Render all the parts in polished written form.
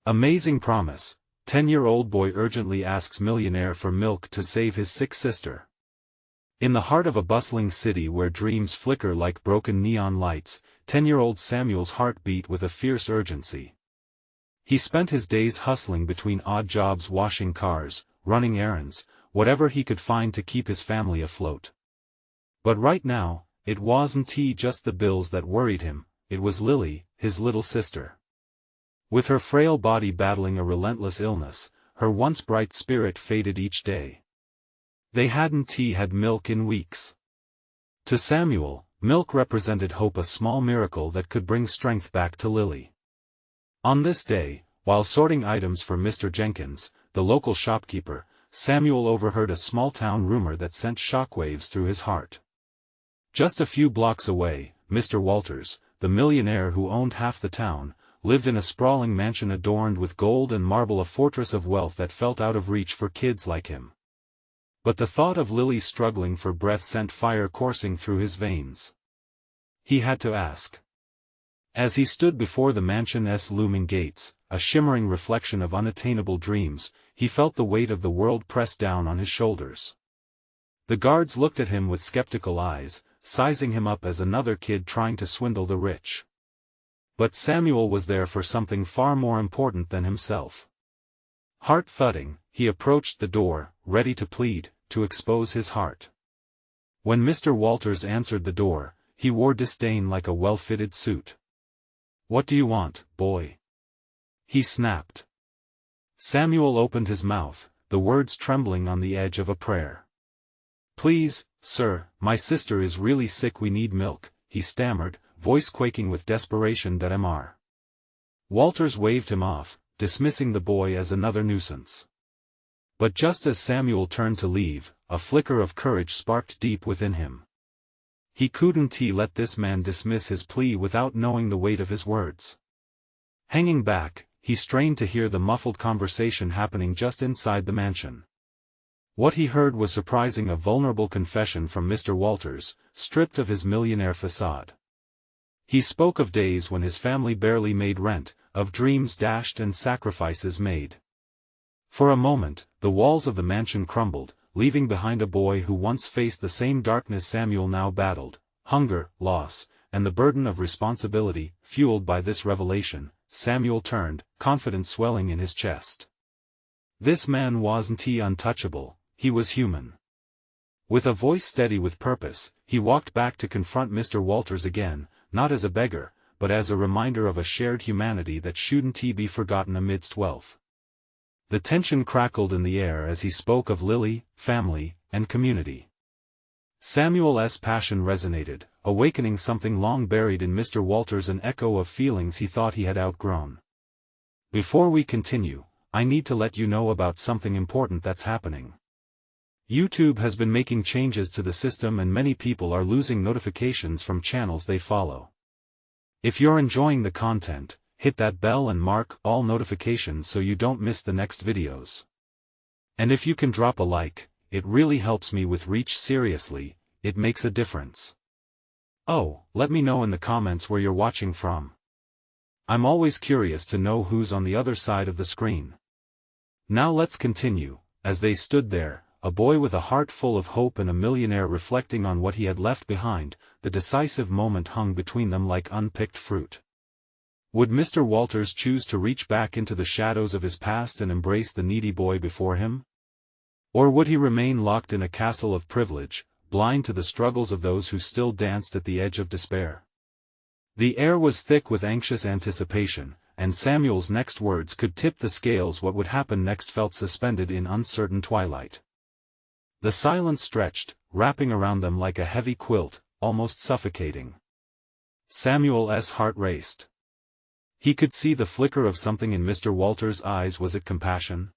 Amazing promise. 10-year-old boy urgently asks millionaire for milk to save his sick sister. In the heart of a bustling city where dreams flicker like broken neon lights, 10-year-old Samuel's heart beat with a fierce urgency. He spent his days hustling between odd jobs, washing cars, running errands, whatever he could find to keep his family afloat. But right now, it wasn't just the bills that worried him, it was Lily, his little sister. With her frail body battling a relentless illness, her once bright spirit faded each day. They hadn't had milk in weeks. To Samuel, milk represented hope, a small miracle that could bring strength back to Lily. On this day, while sorting items for Mr. Jenkins, the local shopkeeper, Samuel overheard a small-town rumor that sent shockwaves through his heart. Just a few blocks away, Mr. Walters, the millionaire who owned half the town, lived in a sprawling mansion adorned with gold and marble, a fortress of wealth that felt out of reach for kids like him. But the thought of Lily struggling for breath sent fire coursing through his veins. He had to ask. As he stood before the mansion's looming gates, a shimmering reflection of unattainable dreams, he felt the weight of the world press down on his shoulders. The guards looked at him with skeptical eyes, sizing him up as another kid trying to swindle the rich. But Samuel was there for something far more important than himself. Heart thudding, he approached the door, ready to plead, to expose his heart. When Mr. Walters answered the door, he wore disdain like a well-fitted suit. "What do you want, boy?" he snapped. Samuel opened his mouth, the words trembling on the edge of a prayer. "Please, sir, my sister is really sick, we need milk," he stammered, voice quaking with desperation. Mr. Walters waved him off, dismissing the boy as another nuisance. But just as Samuel turned to leave, a flicker of courage sparked deep within him. He couldn't let this man dismiss his plea without knowing the weight of his words. Hanging back, he strained to hear the muffled conversation happening just inside the mansion. What he heard was surprising, a vulnerable confession from Mr. Walters, stripped of his millionaire facade. He spoke of days when his family barely made rent, of dreams dashed and sacrifices made. For a moment, the walls of the mansion crumbled, leaving behind a boy who once faced the same darkness Samuel now battled: hunger, loss, and the burden of responsibility. Fueled by this revelation, Samuel turned, confidence swelling in his chest. This man wasn't untouchable, he was human. With a voice steady with purpose, he walked back to confront Mr. Walters again, not as a beggar, but as a reminder of a shared humanity that shouldn't be forgotten amidst wealth. The tension crackled in the air as he spoke of Lily, family, and community. Samuel's passion resonated, awakening something long buried in Mr. Walters, an echo of feelings he thought he had outgrown. "Before we continue, I need to let you know about something important that's happening. YouTube has been making changes to the system and many people are losing notifications from channels they follow. If you're enjoying the content, hit that bell and mark all notifications so you don't miss the next videos. And if you can drop a like, it really helps me with reach. Seriously, it makes a difference. Oh, let me know in the comments where you're watching from. I'm always curious to know who's on the other side of the screen." Now let's continue. As they stood there, a boy with a heart full of hope and a millionaire reflecting on what he had left behind, the decisive moment hung between them like unpicked fruit. Would Mr. Walters choose to reach back into the shadows of his past and embrace the needy boy before him? Or would he remain locked in a castle of privilege, blind to the struggles of those who still danced at the edge of despair? The air was thick with anxious anticipation, and Samuel's next words could tip the scales. What would happen next felt suspended in uncertain twilight. The silence stretched, wrapping around them like a heavy quilt, almost suffocating. Samuel's heart raced. He could see the flicker of something in Mr. Walters' eyes. Was it compassion?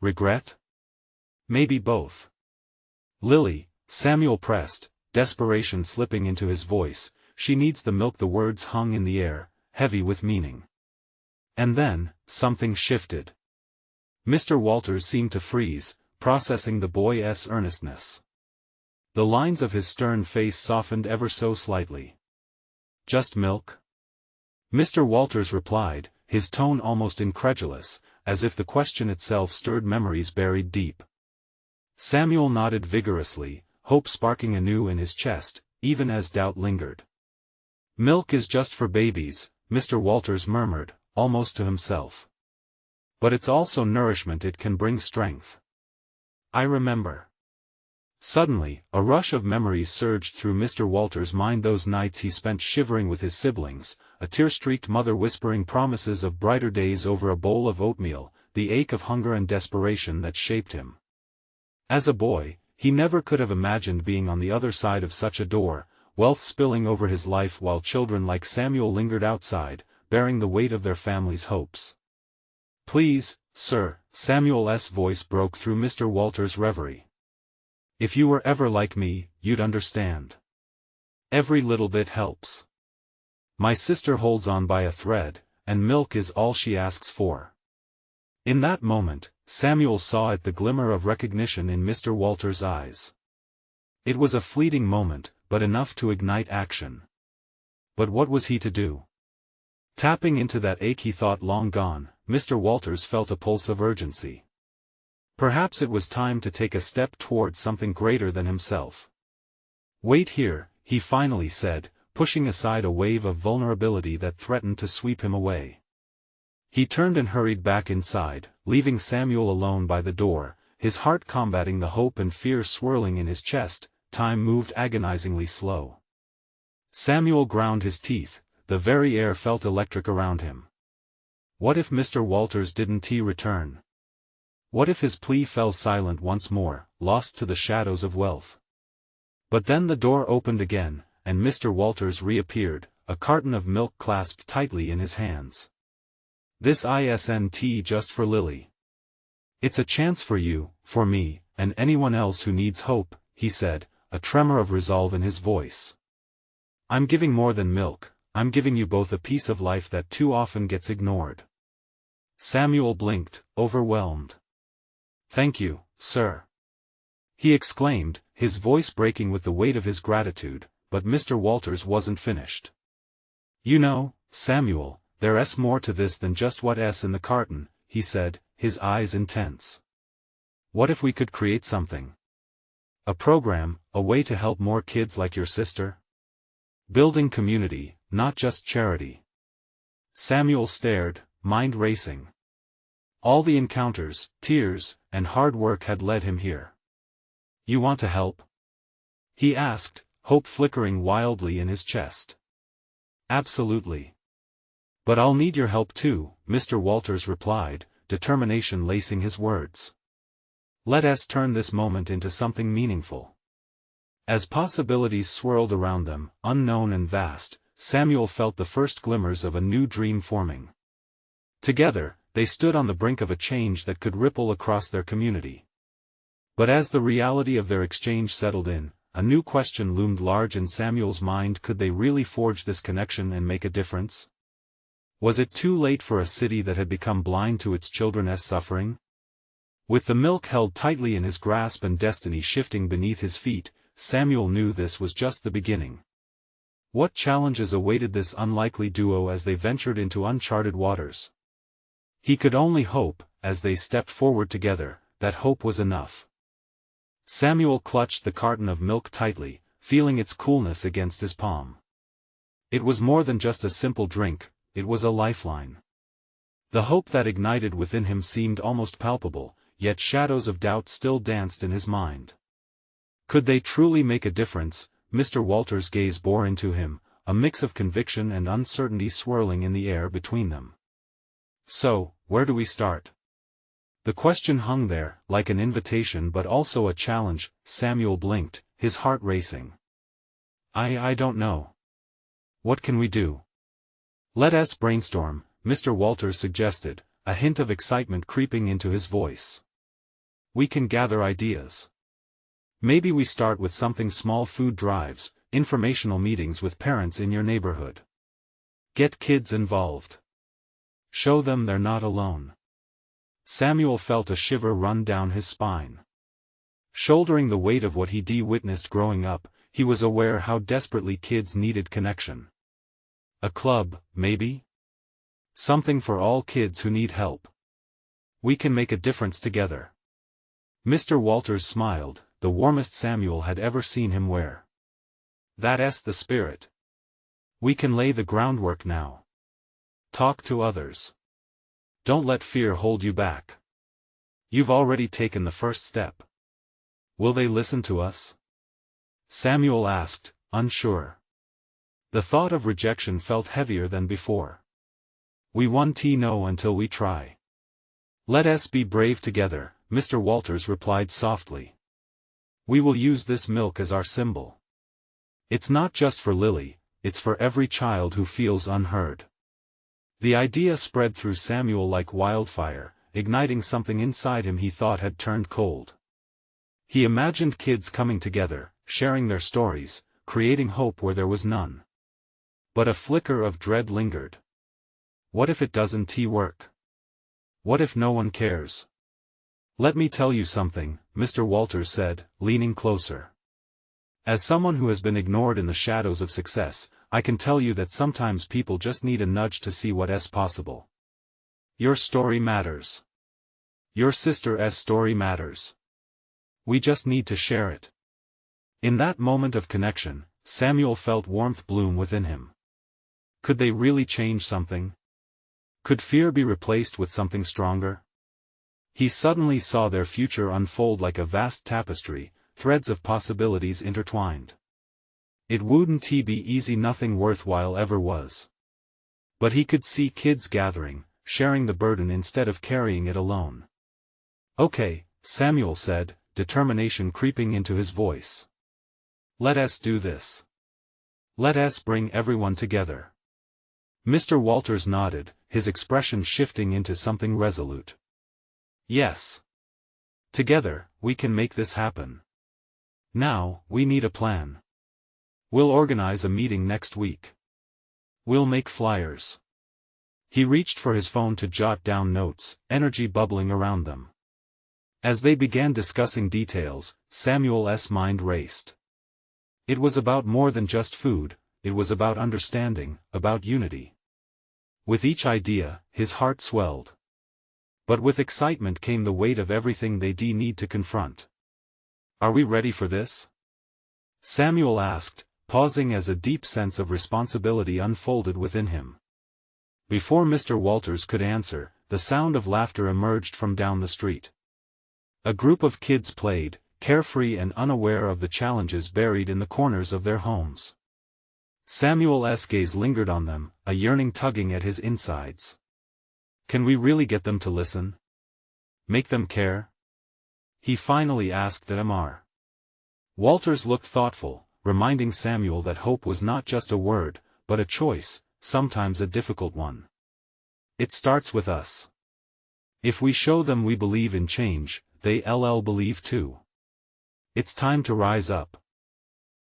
Regret? Maybe both. "Lily," Samuel pressed, desperation slipping into his voice, "she needs the milk." The words hung in the air, heavy with meaning. And then, something shifted. Mr. Walters seemed to freeze, processing the boy's earnestness. The lines of his stern face softened ever so slightly. "Just milk?" Mr. Walters replied, his tone almost incredulous, as if the question itself stirred memories buried deep. Samuel nodded vigorously, hope sparking anew in his chest, even as doubt lingered. "Milk is just for babies," Mr. Walters murmured, almost to himself. "But it's also nourishment, it can bring strength. I remember." Suddenly, a rush of memories surged through Mr. Walters' mind, those nights he spent shivering with his siblings, a tear-streaked mother whispering promises of brighter days over a bowl of oatmeal, the ache of hunger and desperation that shaped him. As a boy, he never could have imagined being on the other side of such a door, wealth spilling over his life while children like Samuel lingered outside, bearing the weight of their family's hopes. "Please, sir," Samuel's voice broke through Mr. Walters' reverie. "If you were ever like me, you'd understand. Every little bit helps. My sister holds on by a thread, and milk is all she asks for." In that moment, Samuel saw the glimmer of recognition in Mr. Walters' eyes. It was a fleeting moment, but enough to ignite action. But what was he to do? Tapping into that ache he thought long gone, Mr. Walters felt a pulse of urgency. Perhaps it was time to take a step towards something greater than himself. "Wait here," he finally said, pushing aside a wave of vulnerability that threatened to sweep him away. He turned and hurried back inside, leaving Samuel alone by the door, his heart combating the hope and fear swirling in his chest. Time moved agonizingly slow. Samuel ground his teeth, the very air felt electric around him. What if Mr. Walters didn't return? What if his plea fell silent once more, lost to the shadows of wealth? But then the door opened again, and Mr. Walters reappeared, a carton of milk clasped tightly in his hands. "This isn't just for Lily. It's a chance for you, for me, and anyone else who needs hope," he said, a tremor of resolve in his voice. "I'm giving more than milk, I'm giving you both a piece of life that too often gets ignored." Samuel blinked, overwhelmed. "Thank you, sir," he exclaimed, his voice breaking with the weight of his gratitude, but Mr. Walters wasn't finished. "You know, Samuel, there's more to this than just what's in the carton," he said, his eyes intense. "What if we could create something? A program, a way to help more kids like your sister? Building community, not just charity." Samuel stared, mind racing. All the encounters, tears, and hard work had led him here. "You want to help?" he asked, hope flickering wildly in his chest. "Absolutely. But I'll need your help too," Mr. Walters replied, determination lacing his words. "Let's turn this moment into something meaningful." As possibilities swirled around them, unknown and vast, Samuel felt the first glimmers of a new dream forming. Together, they stood on the brink of a change that could ripple across their community. But as the reality of their exchange settled in, a new question loomed large in Samuel's mind: could they really forge this connection and make a difference? Was it too late for a city that had become blind to its children's suffering? With the milk held tightly in his grasp and destiny shifting beneath his feet, Samuel knew this was just the beginning. What challenges awaited this unlikely duo as they ventured into uncharted waters? He could only hope, as they stepped forward together, that hope was enough. Samuel clutched the carton of milk tightly, feeling its coolness against his palm. It was more than just a simple drink, it was a lifeline. The hope that ignited within him seemed almost palpable, yet shadows of doubt still danced in his mind. Could they truly make a difference? Mr. Walters' gaze bore into him, a mix of conviction and uncertainty swirling in the air between them. "So, where do we start?" The question hung there, like an invitation but also a challenge. Samuel blinked, his heart racing. I don't know. What can we do?" "Let's brainstorm," Mr. Walters suggested, a hint of excitement creeping into his voice. "We can gather ideas. Maybe we start with something small: food drives, informational meetings with parents in your neighborhood. Get kids involved. Show them they're not alone." Samuel felt a shiver run down his spine. Shouldering the weight of what he'd witnessed growing up, he was aware how desperately kids needed connection. A club, maybe? Something for all kids who need help. We can make a difference together. Mr. Walters smiled, the warmest Samuel had ever seen him wear. That's the spirit. We can lay the groundwork now. Talk to others. Don't let fear hold you back. You've already taken the first step. Will they listen to us? Samuel asked, unsure. The thought of rejection felt heavier than before. We won't know until we try. Let us be brave together, Mr. Walters replied softly. We will use this milk as our symbol. It's not just for Lily, it's for every child who feels unheard. The idea spread through Samuel like wildfire, igniting something inside him he thought had turned cold. He imagined kids coming together, sharing their stories, creating hope where there was none. But a flicker of dread lingered. What if it doesn't work? What if no one cares? Let me tell you something, Mr. Walters said, leaning closer. As someone who has been ignored in the shadows of success, I can tell you that sometimes people just need a nudge to see what's possible. Your story matters. Your sister's story matters. We just need to share it. In that moment of connection, Samuel felt warmth bloom within him. Could they really change something? Could fear be replaced with something stronger? He suddenly saw their future unfold like a vast tapestry, threads of possibilities intertwined. It wouldn't be easy, nothing worthwhile ever was. But he could see kids gathering, sharing the burden instead of carrying it alone. Okay, Samuel said, determination creeping into his voice. Let us do this. Let us bring everyone together. Mr. Walters nodded, his expression shifting into something resolute. Yes. Together, we can make this happen. Now, we need a plan. We'll organize a meeting next week. We'll make flyers. He reached for his phone to jot down notes, energy bubbling around them. As they began discussing details, Samuel's mind raced. It was about more than just food, it was about understanding, about unity. With each idea, his heart swelled. But with excitement came the weight of everything they need to confront. Are we ready for this? Samuel asked, pausing as a deep sense of responsibility unfolded within him. Before Mr. Walters could answer, the sound of laughter emerged from down the street. A group of kids played, carefree and unaware of the challenges buried in the corners of their homes. Samuel's gaze lingered on them, a yearning tugging at his insides. Can we really get them to listen? Make them care? He finally asked Mr. Walters looked thoughtful, reminding Samuel that hope was not just a word, but a choice, sometimes a difficult one. It starts with us. If we show them we believe in change, they'll believe too. It's time to rise up.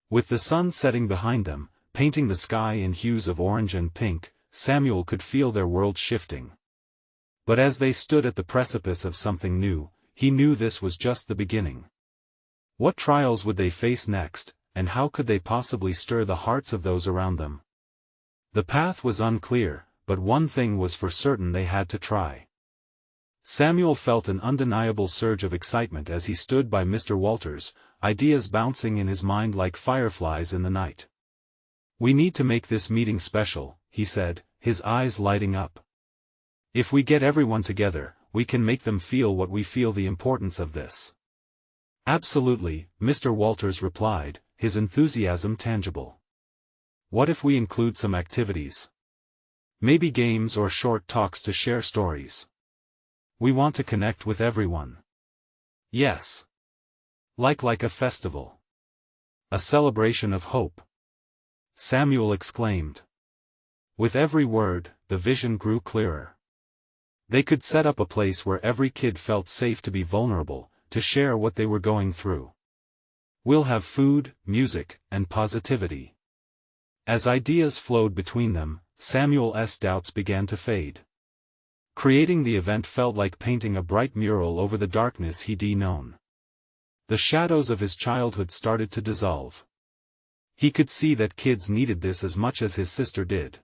With the sun setting behind them, painting the sky in hues of orange and pink, Samuel could feel their world shifting. But as they stood at the precipice of something new, he knew this was just the beginning. What trials would they face next, and how could they possibly stir the hearts of those around them? The path was unclear, but one thing was for certain: they had to try. Samuel felt an undeniable surge of excitement as he stood by Mr. Walters, ideas bouncing in his mind like fireflies in the night. We need to make this meeting special, he said, his eyes lighting up. If we get everyone together, we can make them feel what we feel, the importance of this. Absolutely, Mr. Walters replied, his enthusiasm tangible. What if we include some activities? Maybe games or short talks to share stories. We want to connect with everyone. Yes. Like a festival. A celebration of hope. Samuel exclaimed. With every word, the vision grew clearer. They could set up a place where every kid felt safe to be vulnerable, to share what they were going through. We'll have food, music, and positivity. As ideas flowed between them, Samuel's doubts began to fade. Creating the event felt like painting a bright mural over the darkness he'd known. The shadows of his childhood started to dissolve. He could see that kids needed this as much as his sister did.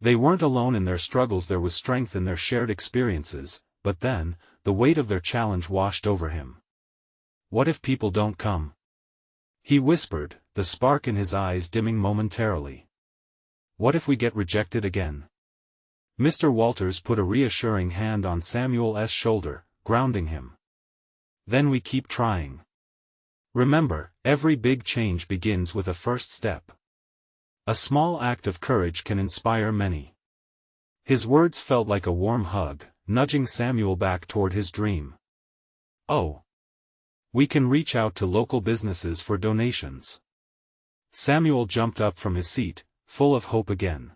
They weren't alone in their struggles, there was strength in their shared experiences, but then, the weight of their challenge washed over him. What if people don't come? He whispered, the spark in his eyes dimming momentarily. What if we get rejected again? Mr. Walters put a reassuring hand on Samuel's shoulder, grounding him. Then we keep trying. Remember, every big change begins with a first step. A small act of courage can inspire many. His words felt like a warm hug, nudging Samuel back toward his dream. Oh. We can reach out to local businesses for donations. Samuel jumped up from his seat, full of hope again.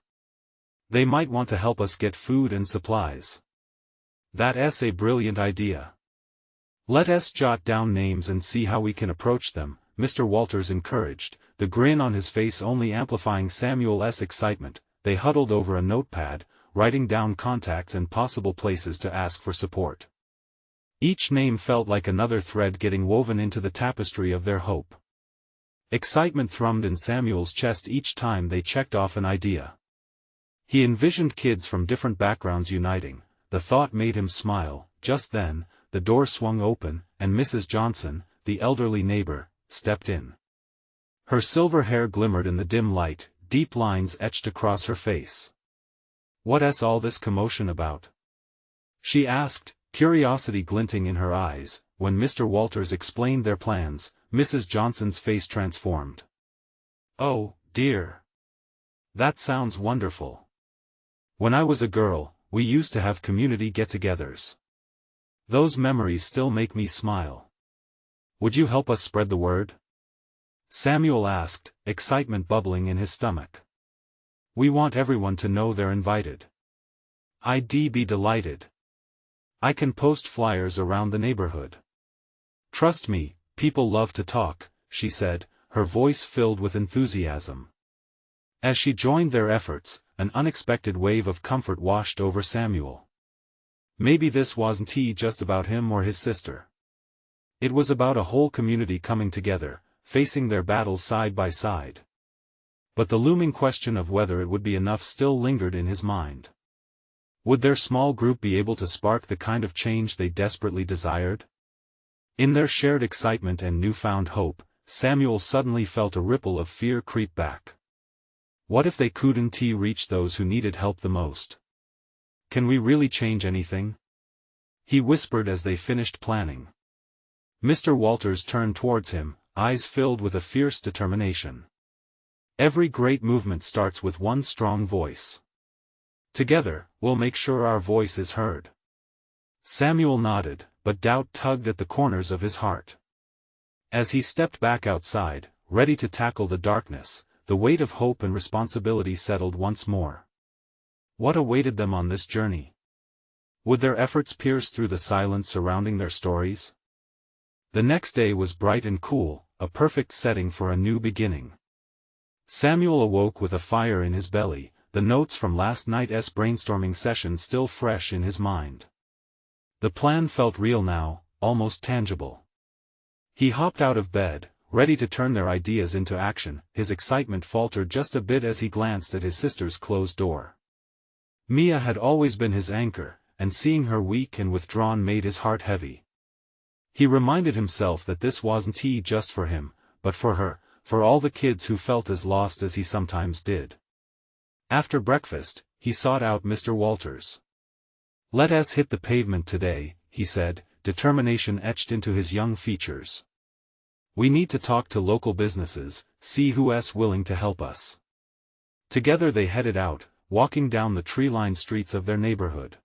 They might want to help us get food and supplies. That's a brilliant idea. Let us jot down names and see how we can approach them, Mr. Walters encouraged, the grin on his face only amplifying Samuel's excitement. They huddled over a notepad, writing down contacts and possible places to ask for support. Each name felt like another thread getting woven into the tapestry of their hope. Excitement thrummed in Samuel's chest each time they checked off an idea. He envisioned kids from different backgrounds uniting. The thought made him smile. Just then, the door swung open, and Mrs. Johnson, the elderly neighbor, stepped in. Her silver hair glimmered in the dim light, deep lines etched across her face. "What's all this commotion about?" she asked, curiosity glinting in her eyes. When Mr. Walters explained their plans, Mrs. Johnson's face transformed. "Oh, dear. That sounds wonderful. When I was a girl, we used to have community get-togethers. Those memories still make me smile. Would you help us spread the word?" Samuel asked, excitement bubbling in his stomach. "We want everyone to know they're invited." "I'd be delighted. I can post flyers around the neighborhood. Trust me, people love to talk," she said, her voice filled with enthusiasm. As she joined their efforts, an unexpected wave of comfort washed over Samuel. Maybe this wasn't just about him or his sister. It was about a whole community coming together, facing their battles side by side. But the looming question of whether it would be enough still lingered in his mind. Would their small group be able to spark the kind of change they desperately desired? In their shared excitement and newfound hope, Samuel suddenly felt a ripple of fear creep back. What if they couldn't reach those who needed help the most? Can we really change anything? He whispered as they finished planning. Mr. Walters turned towards him, eyes filled with a fierce determination. "Every great movement starts with one strong voice. Together, we'll make sure our voice is heard." Samuel nodded, but doubt tugged at the corners of his heart. As he stepped back outside, ready to tackle the darkness, the weight of hope and responsibility settled once more. What awaited them on this journey? Would their efforts pierce through the silence surrounding their stories? The next day was bright and cool, a perfect setting for a new beginning. Samuel awoke with a fire in his belly, the notes from last night's brainstorming session still fresh in his mind. The plan felt real now, almost tangible. He hopped out of bed, ready to turn their ideas into action. His excitement faltered just a bit as he glanced at his sister's closed door. Mia had always been his anchor, and seeing her weak and withdrawn made his heart heavy. He reminded himself that this wasn't just for him, but for her, for all the kids who felt as lost as he sometimes did. After breakfast, he sought out Mr. Walters. "Let us hit the pavement today," he said, determination etched into his young features. "We need to talk to local businesses, see who's willing to help us." Together they headed out, walking down the tree-lined streets of their neighborhood.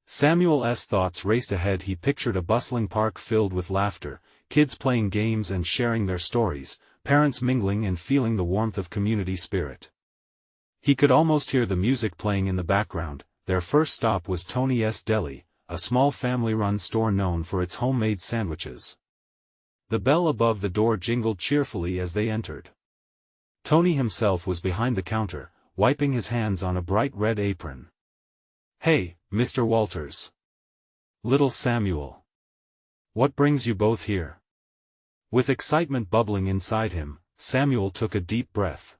Samuel's thoughts raced ahead. He pictured a bustling park filled with laughter, kids playing games and sharing their stories, parents mingling and feeling the warmth of community spirit. He could almost hear the music playing in the background. Their first stop was Tony's Deli, a small family-run store known for its homemade sandwiches. The bell above the door jingled cheerfully as they entered. Tony himself was behind the counter, wiping his hands on a bright red apron. "Hey, Mr. Walters. Little Samuel. What brings you both here?" With excitement bubbling inside him, Samuel took a deep breath.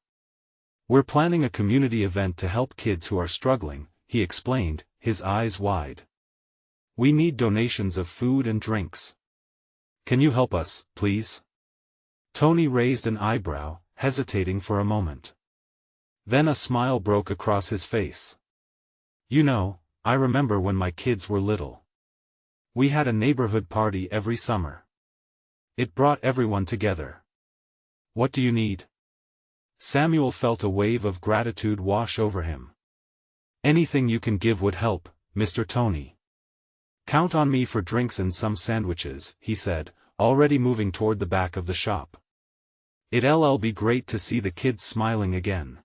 We're planning a community event to help kids who are struggling, he explained, his eyes wide. We need donations of food and drinks. Can you help us, please? Tony raised an eyebrow, hesitating for a moment. Then a smile broke across his face. You know, I remember when my kids were little. We had a neighborhood party every summer. It brought everyone together. What do you need? Samuel felt a wave of gratitude wash over him. Anything you can give would help, Mr. Tony. Count on me for drinks and some sandwiches, he said, already moving toward the back of the shop. It'll be great to see the kids smiling again.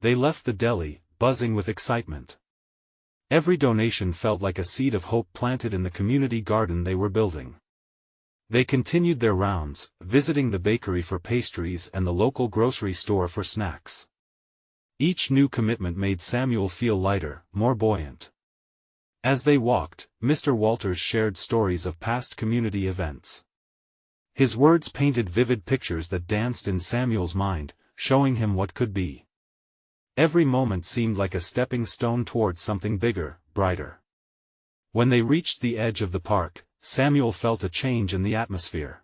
They left the deli, buzzing with excitement. Every donation felt like a seed of hope planted in the community garden they were building. They continued their rounds, visiting the bakery for pastries and the local grocery store for snacks. Each new commitment made Samuel feel lighter, more buoyant. As they walked, Mr. Walters shared stories of past community events. His words painted vivid pictures that danced in Samuel's mind, showing him what could be. Every moment seemed like a stepping stone towards something bigger, brighter. When they reached the edge of the park, Samuel felt a change in the atmosphere.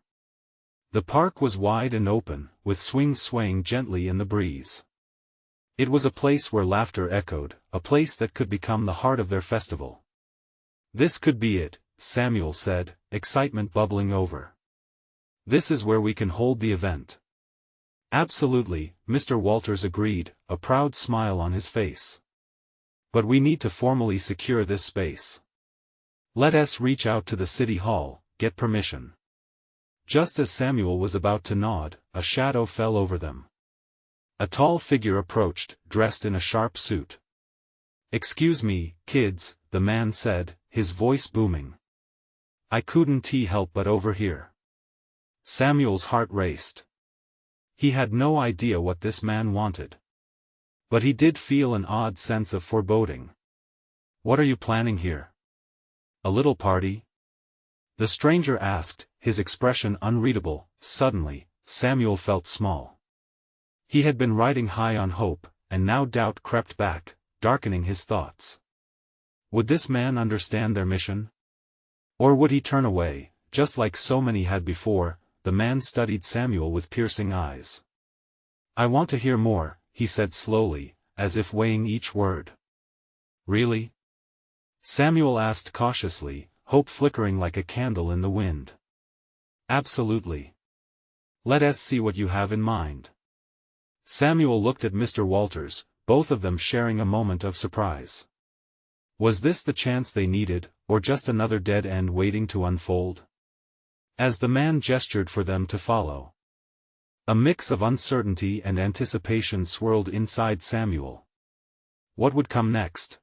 The park was wide and open, with swings swaying gently in the breeze. It was a place where laughter echoed, a place that could become the heart of their festival. This could be it, Samuel said, excitement bubbling over. This is where we can hold the event. Absolutely, Mr. Walters agreed, a proud smile on his face. But we need to formally secure this space. Let us reach out to the city hall, get permission. Just as Samuel was about to nod, a shadow fell over them. A tall figure approached, dressed in a sharp suit. Excuse me, kids, the man said, his voice booming. I couldn't help but overhear. Samuel's heart raced. He had no idea what this man wanted. But he did feel an odd sense of foreboding. What are you planning here? A little party? The stranger asked, his expression unreadable. Suddenly, Samuel felt small. He had been riding high on hope, and now doubt crept back, darkening his thoughts. Would this man understand their mission? Or would he turn away, just like so many had before? The man studied Samuel with piercing eyes. I want to hear more, he said slowly, as if weighing each word. Really? Samuel asked cautiously, hope flickering like a candle in the wind. Absolutely. Let us see what you have in mind. Samuel looked at Mr. Walters, both of them sharing a moment of surprise. Was this the chance they needed, or just another dead end waiting to unfold? As the man gestured for them to follow. A mix of uncertainty and anticipation swirled inside Samuel. What would come next?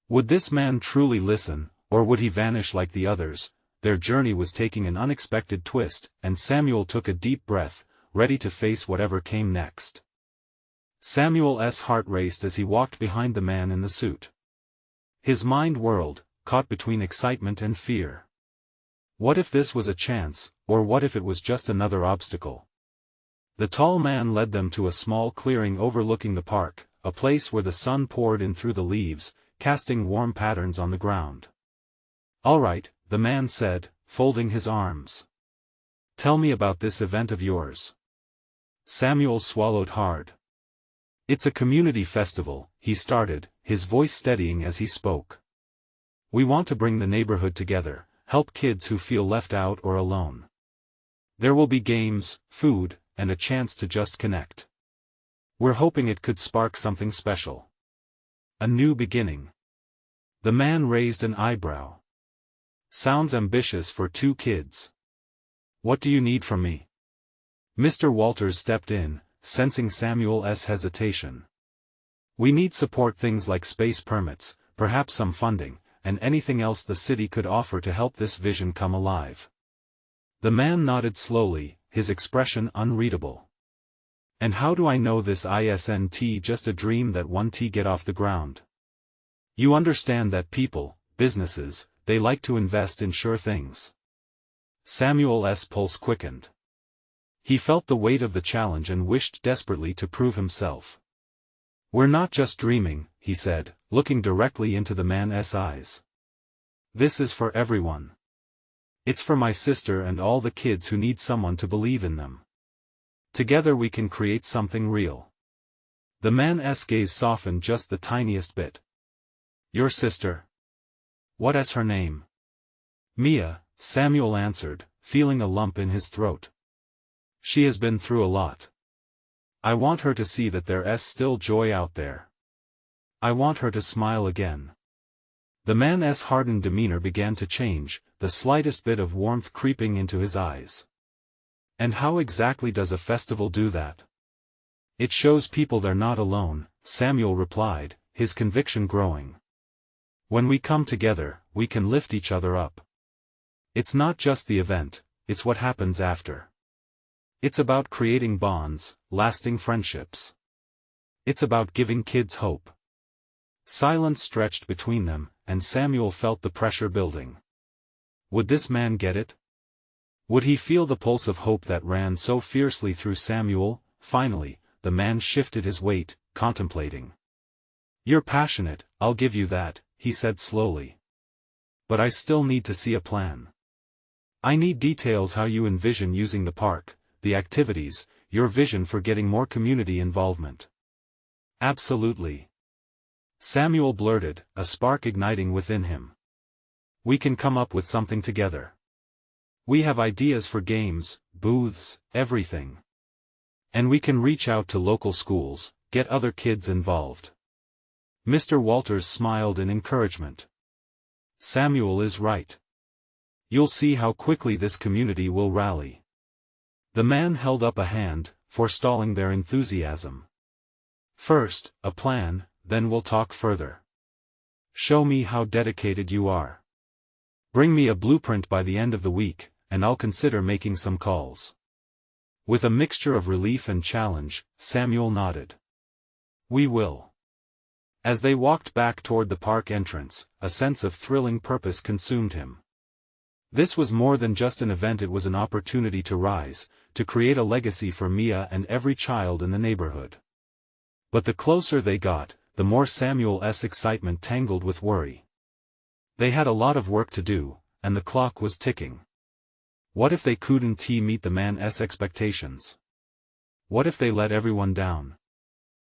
Would this man truly listen, or would he vanish like the others? Their journey was taking an unexpected twist, and Samuel took a deep breath, ready to face whatever came next. Samuel's heart raced as he walked behind the man in the suit. His mind whirled, caught between excitement and fear. What if this was a chance, or what if it was just another obstacle? The tall man led them to a small clearing overlooking the park, a place where the sun poured in through the leaves, casting warm patterns on the ground. All right, the man said, folding his arms. Tell me about this event of yours. Samuel swallowed hard. It's a community festival, he started, his voice steadying as he spoke. We want to bring the neighborhood together, help kids who feel left out or alone. There will be games, food, and a chance to just connect. We're hoping it could spark something special. A new beginning. The man raised an eyebrow. Sounds ambitious for 2 kids. What do you need from me? Mr. Walters stepped in, sensing Samuel's hesitation. We need support, things like space permits, perhaps some funding, and anything else the city could offer to help this vision come alive. The man nodded slowly, his expression unreadable. And how do I know this isn't just a dream that won't get off the ground? You understand that people, businesses, they like to invest in sure things. Samuel's pulse quickened. He felt the weight of the challenge and wished desperately to prove himself. "We're not just dreaming," he said, looking directly into the man's eyes. "This is for everyone. It's for my sister and all the kids who need someone to believe in them. Together we can create something real." The man's gaze softened just the tiniest bit. "Your sister? What is her name?" "Mia," Samuel answered, feeling a lump in his throat. "She has been through a lot. I want her to see that there's still joy out there. I want her to smile again." The man's hardened demeanor began to change, the slightest bit of warmth creeping into his eyes. "And how exactly does a festival do that?" "It shows people they're not alone," Samuel replied, his conviction growing. "When we come together, we can lift each other up. It's not just the event, it's what happens after. It's about creating bonds, lasting friendships. It's about giving kids hope." Silence stretched between them, and Samuel felt the pressure building. Would this man get it? Would he feel the pulse of hope that ran so fiercely through Samuel? Finally, the man shifted his weight, contemplating. "You're passionate, I'll give you that," he said slowly. "But I still need to see a plan. I need details how you envision using the park, the activities, your vision for getting more community involvement." "Absolutely," Samuel blurted, a spark igniting within him. "We can come up with something together. We have ideas for games, booths, everything. And we can reach out to local schools, get other kids involved." Mr. Walters smiled in encouragement. "Samuel is right. You'll see how quickly this community will rally." The man held up a hand, forestalling their enthusiasm. "First, a plan, then we'll talk further. Show me how dedicated you are. Bring me a blueprint by the end of the week, and I'll consider making some calls." With a mixture of relief and challenge, Samuel nodded. "We will." As they walked back toward the park entrance, a sense of thrilling purpose consumed him. This was more than just an event, it was an opportunity to rise, to create a legacy for Mia and every child in the neighborhood. But the closer they got, the more Samuel's excitement tangled with worry. They had a lot of work to do, and the clock was ticking. What if they couldn't meet the man's expectations? What if they let everyone down?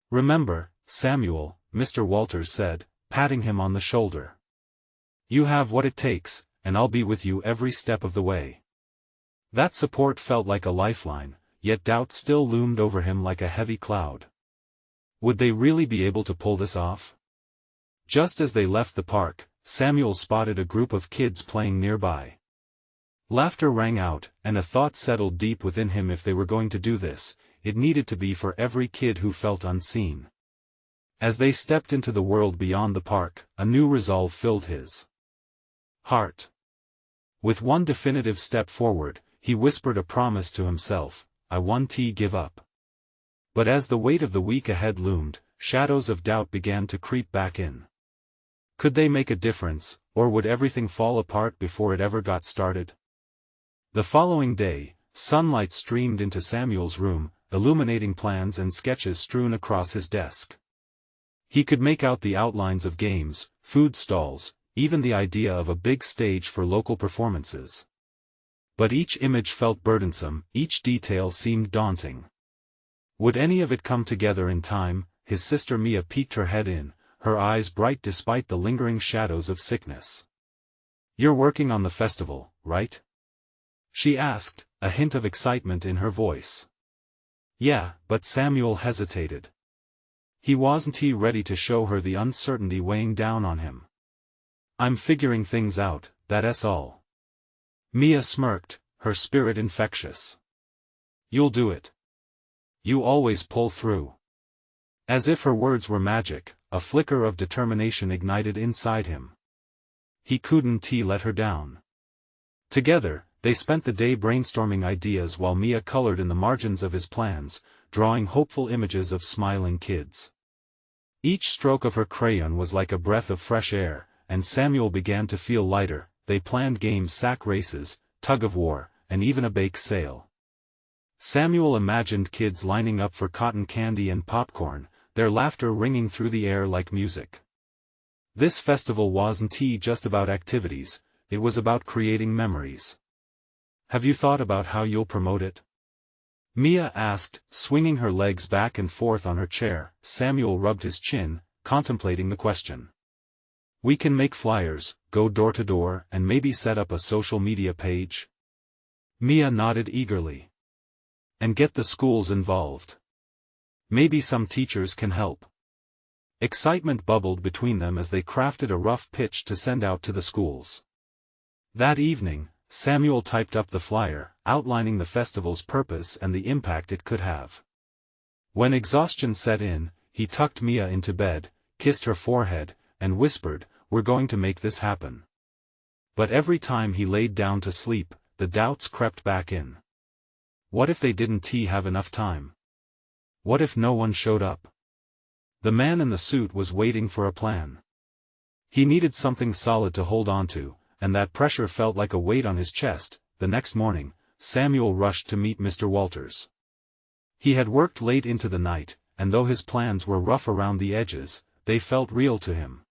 "Remember, Samuel," Mr. Walters said, patting him on the shoulder. "You have what it takes, and I'll be with you every step of the way." That support felt like a lifeline, yet doubt still loomed over him like a heavy cloud. Would they really be able to pull this off? Just as they left the park, Samuel spotted a group of kids playing nearby. Laughter rang out, and a thought settled deep within him: if they were going to do this, it needed to be for every kid who felt unseen. As they stepped into the world beyond the park, a new resolve filled his heart. With one definitive step forward, he whispered a promise to himself: "I won't give up." But as the weight of the week ahead loomed, shadows of doubt began to creep back in. Could they make a difference, or would everything fall apart before it ever got started? The following day, sunlight streamed into Samuel's room, illuminating plans and sketches strewn across his desk. He could make out the outlines of games, food stalls, even the idea of a big stage for local performances. But each image felt burdensome, each detail seemed daunting. Would any of it come together in time? His sister Mia peeked her head in, her eyes bright despite the lingering shadows of sickness. "You're working on the festival, right?" she asked, a hint of excitement in her voice. "Yeah," but Samuel hesitated. He wasn't ready to show her the uncertainty weighing down on him. "I'm figuring things out, that's all." Mia smirked, her spirit infectious. "You'll do it. You always pull through." As if her words were magic, a flicker of determination ignited inside him. He couldn't let her down. Together, they spent the day brainstorming ideas while Mia colored in the margins of his plans, drawing hopeful images of smiling kids. Each stroke of her crayon was like a breath of fresh air, and Samuel began to feel lighter. They planned games, sack races, tug-of-war, and even a bake sale. Samuel imagined kids lining up for cotton candy and popcorn, their laughter ringing through the air like music. This festival wasn't just about activities, it was about creating memories. Have you thought about how you'll promote it? Mia asked, swinging her legs back and forth on her chair. Samuel rubbed his chin, contemplating the question. We can make flyers, go door to door, and maybe set up a social media page. Mia nodded eagerly. And get the schools involved. Maybe some teachers can help. Excitement bubbled between them as they crafted a rough pitch to send out to the schools. That evening, Samuel typed up the flyer, outlining the festival's purpose and the impact it could have. When exhaustion set in, he tucked Mia into bed, kissed her forehead, and whispered, "We're going to make this happen." But every time he laid down to sleep, the doubts crept back in. What if they didn't have enough time? What if no one showed up? The man in the suit was waiting for a plan. He needed something solid to hold on to, and that pressure felt like a weight on his chest. The next morning, Samuel rushed to meet Mr. Walters. He had worked late into the night, and though his plans were rough around the edges, they felt real to him.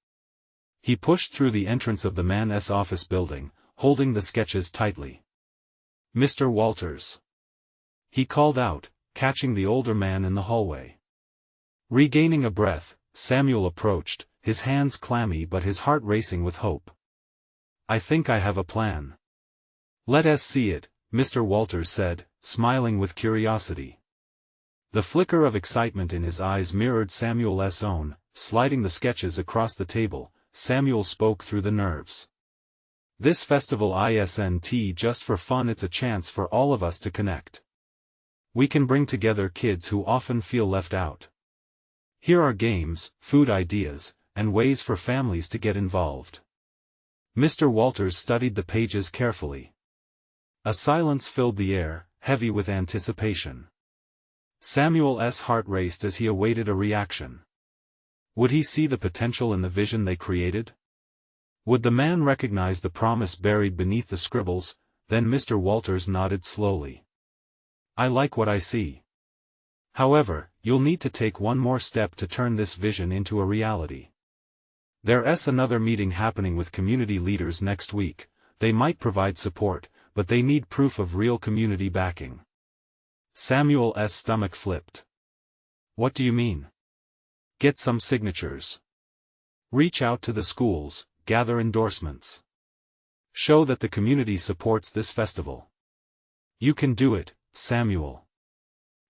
He pushed through the entrance of the man's office building, holding the sketches tightly. "Mr. Walters," he called out, catching the older man in the hallway. Regaining a breath, Samuel approached, his hands clammy but his heart racing with hope. "I think I have a plan." "Let us see it," Mr. Walters said, smiling with curiosity. The flicker of excitement in his eyes mirrored Samuel's own. Sliding the sketches across the table, Samuel spoke through the nerves. "This festival isn't just for fun, it's a chance for all of us to connect. We can bring together kids who often feel left out. Here are games, food ideas, and ways for families to get involved." Mr. Walters studied the pages carefully. A silence filled the air, heavy with anticipation. Samuel's heart raced as he awaited a reaction. Would he see the potential in the vision they created? Would the man recognize the promise buried beneath the scribbles? Then Mr. Walters nodded slowly. "I like what I see. However, you'll need to take one more step to turn this vision into a reality. There's another meeting happening with community leaders next week. They might provide support, but they need proof of real community backing." Samuel's stomach flipped. "What do you mean?" "Get some signatures. Reach out to the schools, gather endorsements. Show that the community supports this festival. You can do it, Samuel."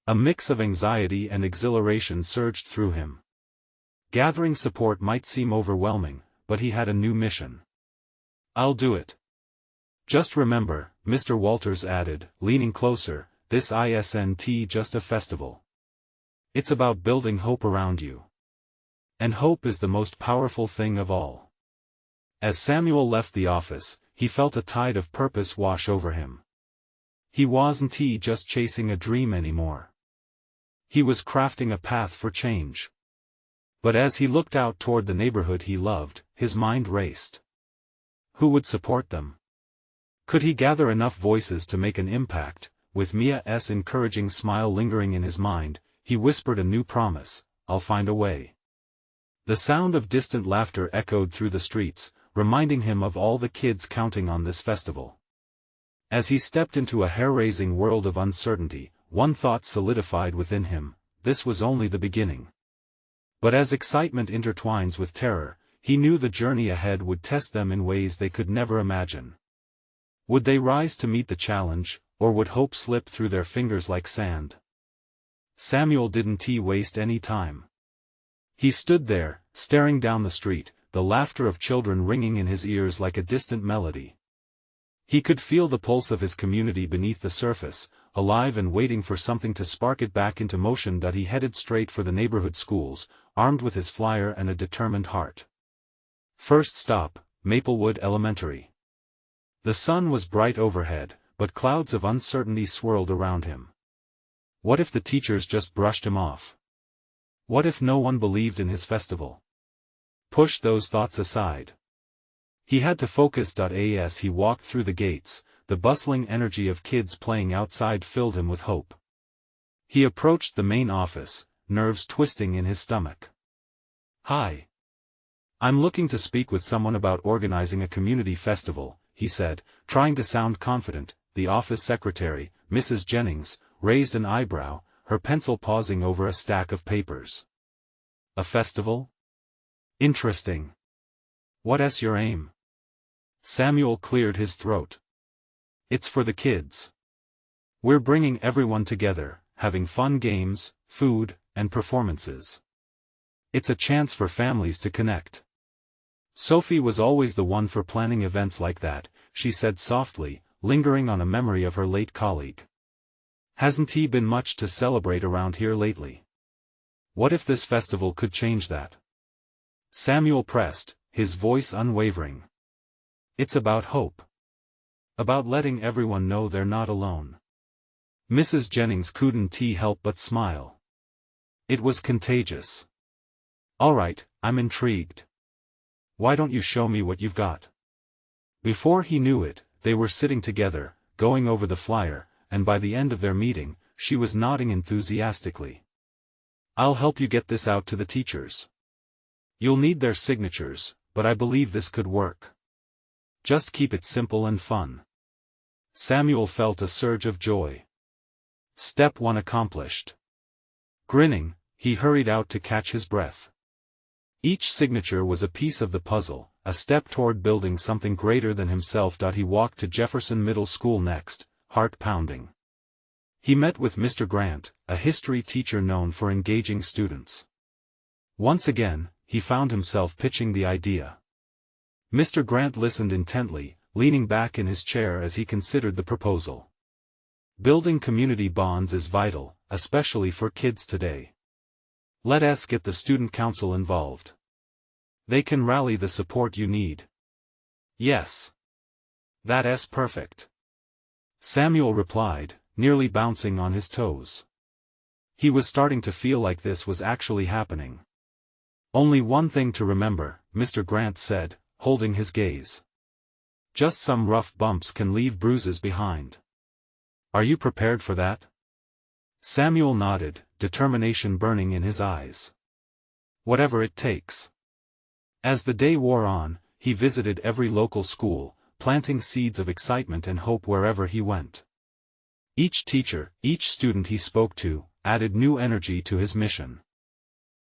A mix of anxiety and exhilaration surged through him. Gathering support might seem overwhelming, but he had a new mission. "I'll do it. Just remember," Mr. Walters added, leaning closer, "this isn't just a festival. It's about building hope around you. And hope is the most powerful thing of all." As Samuel left the office, he felt a tide of purpose wash over him. He wasn't just chasing a dream anymore. He was crafting a path for change. But as he looked out toward the neighborhood he loved, his mind raced. Who would support them? Could he gather enough voices to make an impact? With Mia's encouraging smile lingering in his mind, he whispered a new promise, "I'll find a way." The sound of distant laughter echoed through the streets, reminding him of all the kids counting on this festival. As he stepped into a hair-raising world of uncertainty, one thought solidified within him: this was only the beginning. But as excitement intertwines with terror, he knew the journey ahead would test them in ways they could never imagine. Would they rise to meet the challenge, or would hope slip through their fingers like sand? Samuel didn't waste any time. He stood there, staring down the street, the laughter of children ringing in his ears like a distant melody. He could feel the pulse of his community beneath the surface, alive and waiting for something to spark it back into motion. That he headed straight for the neighborhood schools, armed with his flyer and a determined heart. First stop, Maplewood Elementary. The sun was bright overhead, but clouds of uncertainty swirled around him. What if the teachers just brushed him off? What if no one believed in his festival? Push those thoughts aside. He had to focus. As he walked through the gates, the bustling energy of kids playing outside filled him with hope. He approached the main office, nerves twisting in his stomach. "Hi. I'm looking to speak with someone about organizing a community festival," he said, trying to sound confident. The office secretary, Mrs. Jennings, raised an eyebrow, her pencil pausing over a stack of papers. "A festival? Interesting. What's your aim?" Samuel cleared his throat. "It's for the kids. We're bringing everyone together, having fun games, food, and performances. It's a chance for families to connect." Sophie was always the one for planning events like that, she said softly, lingering on a memory of her late colleague. "Hasn't he been much to celebrate around here lately? What if this festival could change that?" Samuel pressed, his voice unwavering. "It's about hope. About letting everyone know they're not alone." Mrs. Jennings couldn't help but smile. It was contagious. "All right, I'm intrigued. Why don't you show me what you've got?" Before he knew it, they were sitting together, going over the flyer, and by the end of their meeting, she was nodding enthusiastically. "I'll help you get this out to the teachers. You'll need their signatures, but I believe this could work. Just keep it simple and fun." Samuel felt a surge of joy. Step 1 accomplished. Grinning, he hurried out to catch his breath. Each signature was a piece of the puzzle, a step toward building something greater than himself. He walked to Jefferson Middle School next, heart pounding. He met with Mr. Grant, a history teacher known for engaging students. Once again, he found himself pitching the idea. Mr. Grant listened intently, leaning back in his chair as he considered the proposal. Building community bonds is vital, especially for kids today. Let's get the student council involved. They can rally the support you need. Yes. That's perfect. Samuel replied, nearly bouncing on his toes. He was starting to feel like this was actually happening. "Only one thing to remember," Mr. Grant said, holding his gaze. "Just some rough bumps can leave bruises behind. Are you prepared for that?" Samuel nodded, determination burning in his eyes. "Whatever it takes." As the day wore on, he visited every local school, planting seeds of excitement and hope wherever he went. Each teacher, each student he spoke to, added new energy to his mission.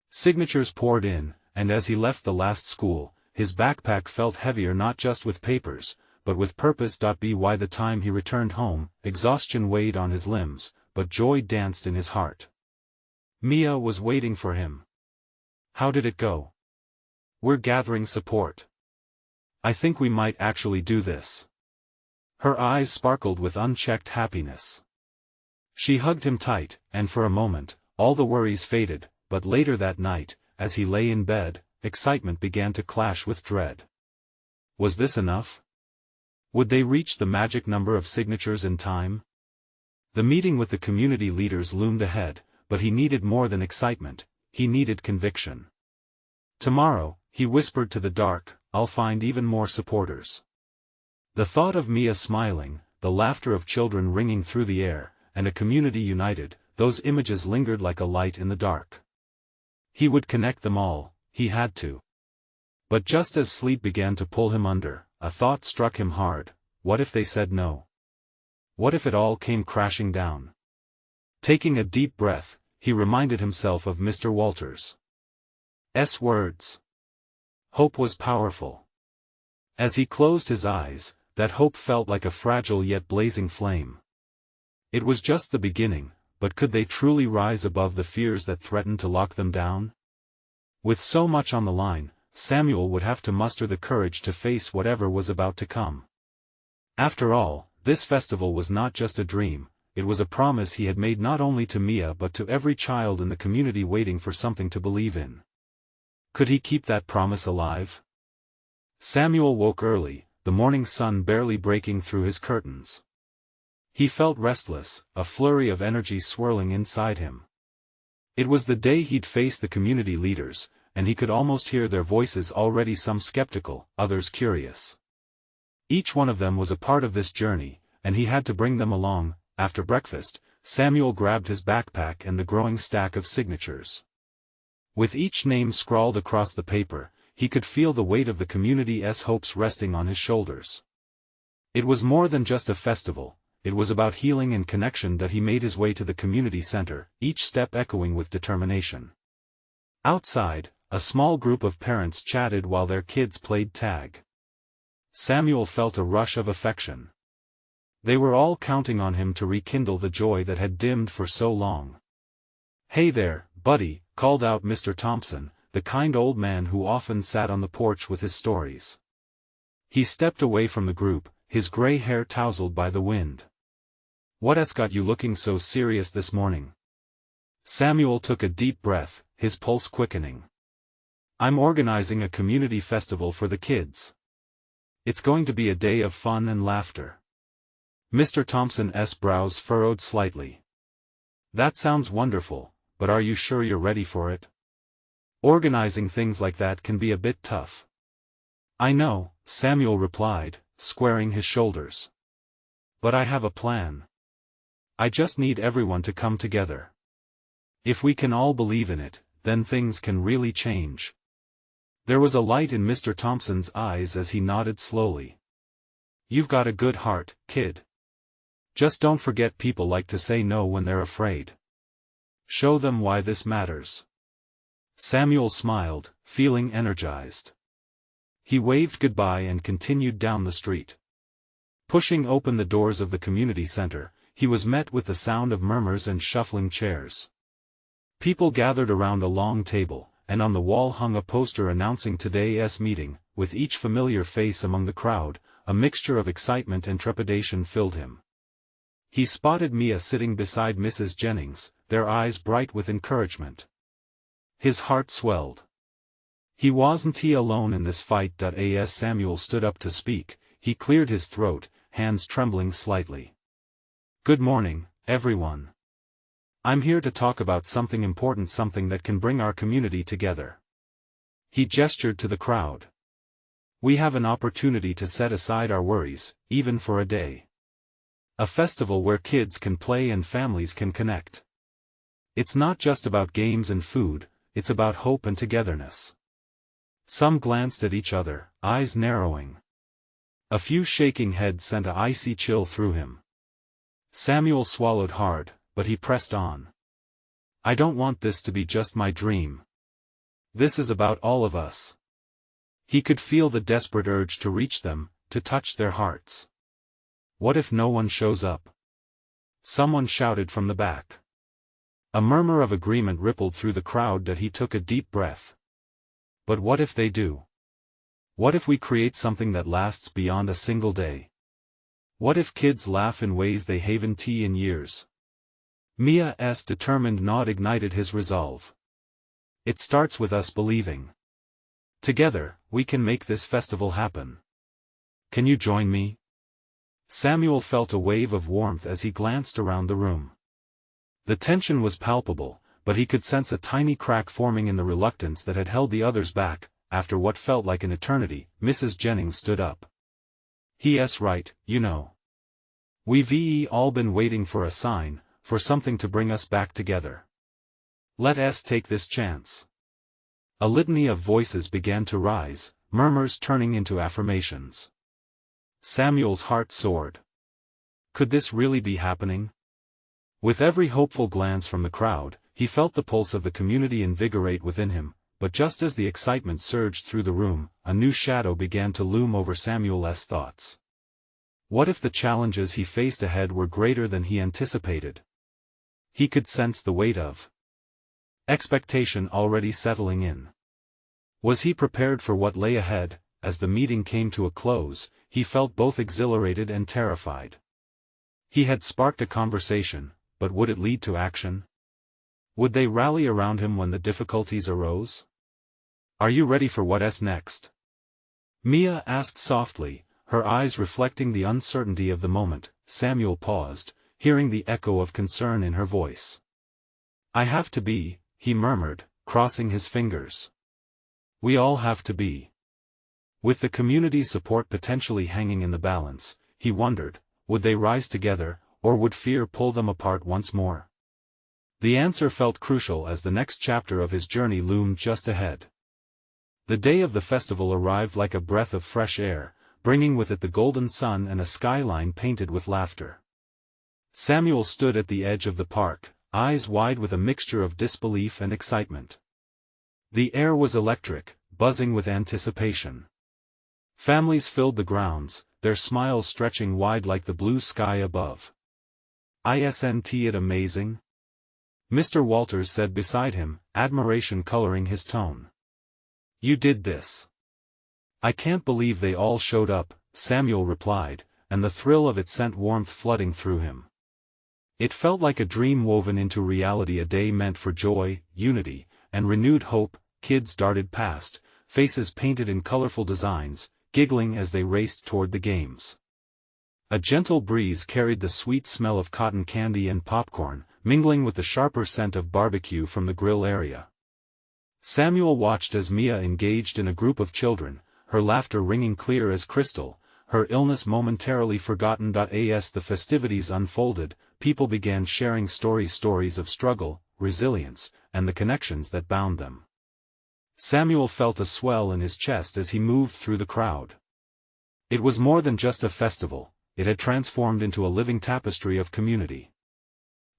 Signatures poured in, and as he left the last school, his backpack felt heavier not just with papers, but with purpose. By the time he returned home, exhaustion weighed on his limbs, but joy danced in his heart. Mia was waiting for him. "How did it go?" "We're gathering support. I think we might actually do this." Her eyes sparkled with unchecked happiness. She hugged him tight, and for a moment, all the worries faded, but later that night, as he lay in bed, excitement began to clash with dread. Was this enough? Would they reach the magic number of signatures in time? The meeting with the community leaders loomed ahead, but he needed more than excitement, he needed conviction. "Tomorrow," he whispered to the dark, "I'll find even more supporters." The thought of Mia smiling, the laughter of children ringing through the air, and a community united, those images lingered like a light in the dark. He would connect them all, he had to. But just as sleep began to pull him under, a thought struck him hard: what if they said no? What if it all came crashing down? Taking a deep breath, he reminded himself of Mr. Walters' words. Hope was powerful. As he closed his eyes, that hope felt like a fragile yet blazing flame. It was just the beginning, but could they truly rise above the fears that threatened to lock them down? With so much on the line, Samuel would have to muster the courage to face whatever was about to come. After all, this festival was not just a dream, it was a promise he had made not only to Mia but to every child in the community waiting for something to believe in. Could he keep that promise alive? Samuel woke early, the morning sun barely breaking through his curtains. He felt restless, a flurry of energy swirling inside him. It was the day he'd face the community leaders, and he could almost hear their voices already, some skeptical, others curious. Each one of them was a part of this journey, and he had to bring them along. After breakfast, Samuel grabbed his backpack and the growing stack of signatures. With each name scrawled across the paper, he could feel the weight of the community's hopes resting on his shoulders. It was more than just a festival, it was about healing and connection that he made his way to the community center, each step echoing with determination. Outside, a small group of parents chatted while their kids played tag. Samuel felt a rush of affection. They were all counting on him to rekindle the joy that had dimmed for so long. "Hey there, buddy," called out Mr. Thompson, the kind old man who often sat on the porch with his stories. He stepped away from the group, his gray hair tousled by the wind. "What's got you looking so serious this morning?" Samuel took a deep breath, his pulse quickening. "I'm organizing a community festival for the kids. It's going to be a day of fun and laughter." Mr. Thompson's brows furrowed slightly. "That sounds wonderful, but are you sure you're ready for it? Organizing things like that can be a bit tough." "I know," Samuel replied, squaring his shoulders. "But I have a plan. I just need everyone to come together. If we can all believe in it, then things can really change." There was a light in Mr. Thompson's eyes as he nodded slowly. "You've got a good heart, kid. Just don't forget people like to say no when they're afraid. Show them why this matters." Samuel smiled, feeling energized. He waved goodbye and continued down the street. Pushing open the doors of the community center, he was met with the sound of murmurs and shuffling chairs. People gathered around a long table, and on the wall hung a poster announcing today's meeting. With each familiar face among the crowd, a mixture of excitement and trepidation filled him. He spotted Mia sitting beside Mrs. Jennings, their eyes bright with encouragement. His heart swelled. He wasn't alone in this fight. As Samuel stood up to speak, he cleared his throat, hands trembling slightly. "Good morning, everyone. I'm here to talk about something important, something that can bring our community together." He gestured to the crowd. "We have an opportunity to set aside our worries, even for a day. A festival where kids can play and families can connect. It's not just about games and food, it's about hope and togetherness." Some glanced at each other, eyes narrowing. A few shaking heads sent an icy chill through him. Samuel swallowed hard, but he pressed on. "I don't want this to be just my dream. This is about all of us." He could feel the desperate urge to reach them, to touch their hearts. "What if no one shows up?" someone shouted from the back. A murmur of agreement rippled through the crowd. He took a deep breath. "But what if they do? What if we create something that lasts beyond a single day? What if kids laugh in ways they haven't in years?" Mia's determined nod ignited his resolve. "It starts with us believing. Together, we can make this festival happen. Can you join me?" Samuel felt a wave of warmth as he glanced around the room. The tension was palpable, but he could sense a tiny crack forming in the reluctance that had held the others back. After what felt like an eternity, Mrs. Jennings stood up. "He's right, you know. We've all been waiting for a sign, for something to bring us back together. Let us take this chance." A litany of voices began to rise, murmurs turning into affirmations. Samuel's heart soared. Could this really be happening? With every hopeful glance from the crowd, he felt the pulse of the community invigorate within him, but just as the excitement surged through the room, a new shadow began to loom over Samuel's thoughts. What if the challenges he faced ahead were greater than he anticipated? He could sense the weight of expectation already settling in. Was he prepared for what lay ahead? As the meeting came to a close, he felt both exhilarated and terrified. He had sparked a conversation, but would it lead to action? Would they rally around him when the difficulties arose? "Are you ready for what's next?" Mia asked softly, her eyes reflecting the uncertainty of the moment. Samuel paused, hearing the echo of concern in her voice. "I have to be," he murmured, crossing his fingers. "We all have to be." With the community's support potentially hanging in the balance, he wondered, would they rise together, or would fear pull them apart once more? The answer felt crucial as the next chapter of his journey loomed just ahead. The day of the festival arrived like a breath of fresh air, bringing with it the golden sun and a skyline painted with laughter. Samuel stood at the edge of the park, eyes wide with a mixture of disbelief and excitement. The air was electric, buzzing with anticipation. Families filled the grounds, their smiles stretching wide like the blue sky above. "Isn't it amazing?" Mr. Walters said beside him, admiration coloring his tone. "You did this." "I can't believe they all showed up," Samuel replied, and the thrill of it sent warmth flooding through him. It felt like a dream woven into reality, a day meant for joy, unity, and renewed hope. Kids darted past, faces painted in colorful designs, giggling as they raced toward the games. A gentle breeze carried the sweet smell of cotton candy and popcorn, mingling with the sharper scent of barbecue from the grill area. Samuel watched as Mia engaged in a group of children, her laughter ringing clear as crystal, her illness momentarily forgotten. As the festivities unfolded, people began sharing stories of struggle, resilience, and the connections that bound them. Samuel felt a swell in his chest as he moved through the crowd. It was more than just a festival, it had transformed into a living tapestry of community.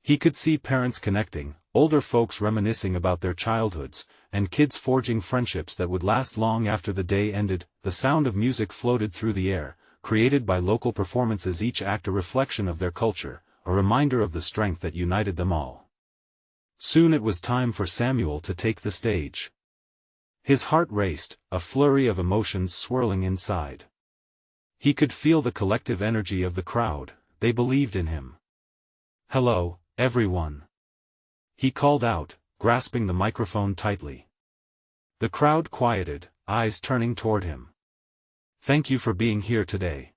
He could see parents connecting, older folks reminiscing about their childhoods, and kids forging friendships that would last long after the day ended. The sound of music floated through the air, created by local performances, each act a reflection of their culture, a reminder of the strength that united them all. Soon it was time for Samuel to take the stage. His heart raced, a flurry of emotions swirling inside. He could feel the collective energy of the crowd, they believed in him. "Hello, everyone," he called out, grasping the microphone tightly. The crowd quieted, eyes turning toward him. "Thank you for being here today.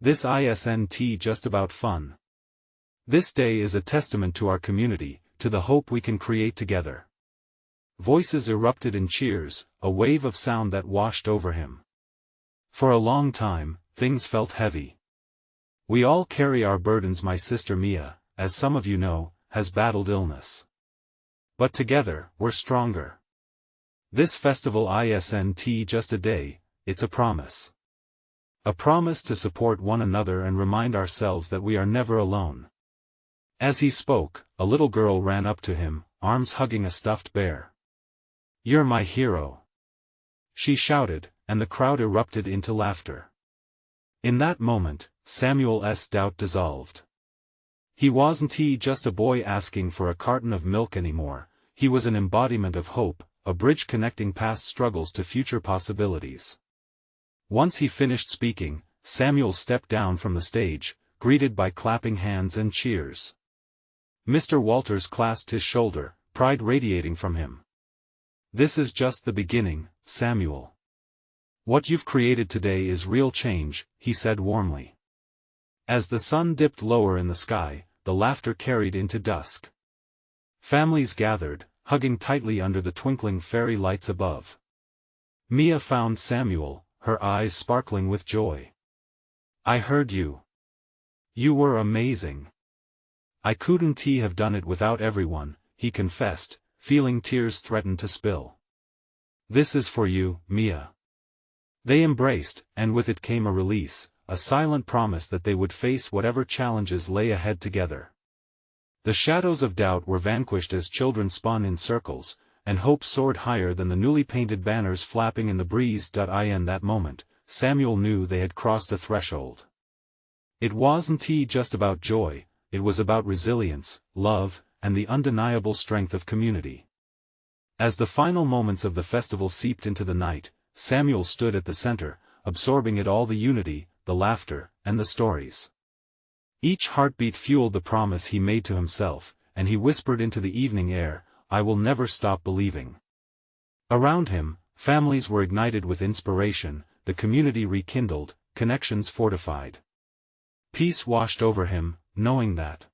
This isn't just about fun. This day is a testament to our community, to the hope we can create together." Voices erupted in cheers, a wave of sound that washed over him. For a long time, things felt heavy. "We all carry our burdens. My sister Mia, as some of you know, has battled illness. But together, we're stronger. This festival isn't just a day, it's a promise. A promise to support one another and remind ourselves that we are never alone." As he spoke, a little girl ran up to him, arms hugging a stuffed bear. "You're my hero," she shouted, and the crowd erupted into laughter. In that moment, Samuel's doubt dissolved. He wasn't just a boy asking for a carton of milk anymore, he was an embodiment of hope, a bridge connecting past struggles to future possibilities. Once he finished speaking, Samuel stepped down from the stage, greeted by clapping hands and cheers. Mr. Walters clasped his shoulder, pride radiating from him. "This is just the beginning, Samuel. What you've created today is real change," he said warmly. As the sun dipped lower in the sky, the laughter carried into dusk. Families gathered, hugging tightly under the twinkling fairy lights above. Mia found Samuel, her eyes sparkling with joy. "I heard you. You were amazing. I couldn't have done it without everyone," he confessed, feeling tears threaten to spill. "This is for you, Mia." They embraced, and with it came a release, a silent promise that they would face whatever challenges lay ahead together. The shadows of doubt were vanquished as children spun in circles, and hope soared higher than the newly painted banners flapping in the breeze. In that moment, Samuel knew they had crossed a threshold. It wasn't just about joy, it was about resilience, love, and the undeniable strength of community. As the final moments of the festival seeped into the night, Samuel stood at the center, absorbing it all, the unity, the laughter, and the stories. Each heartbeat fueled the promise he made to himself, and he whispered into the evening air, "I will never stop believing." Around him, families were ignited with inspiration, the community rekindled, connections fortified. Peace washed over him, knowing that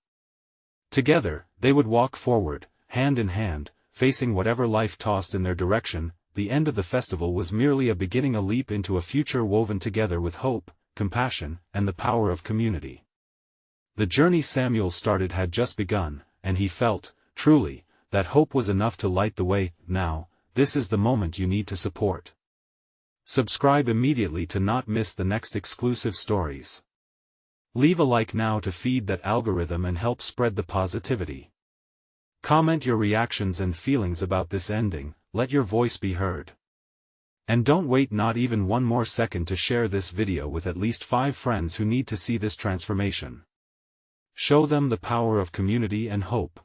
together, they would walk forward, hand in hand, facing whatever life tossed in their direction. The end of the festival was merely a beginning, a leap into a future woven together with hope, compassion, and the power of community. The journey Samuel started had just begun, and he felt, truly, that hope was enough to light the way. Now, this is the moment you need to support. Subscribe immediately to not miss the next exclusive stories. Leave a like now to feed that algorithm and help spread the positivity. Comment your reactions and feelings about this ending, let your voice be heard. And don't wait not even one more second to share this video with at least 5 friends who need to see this transformation. Show them the power of community and hope.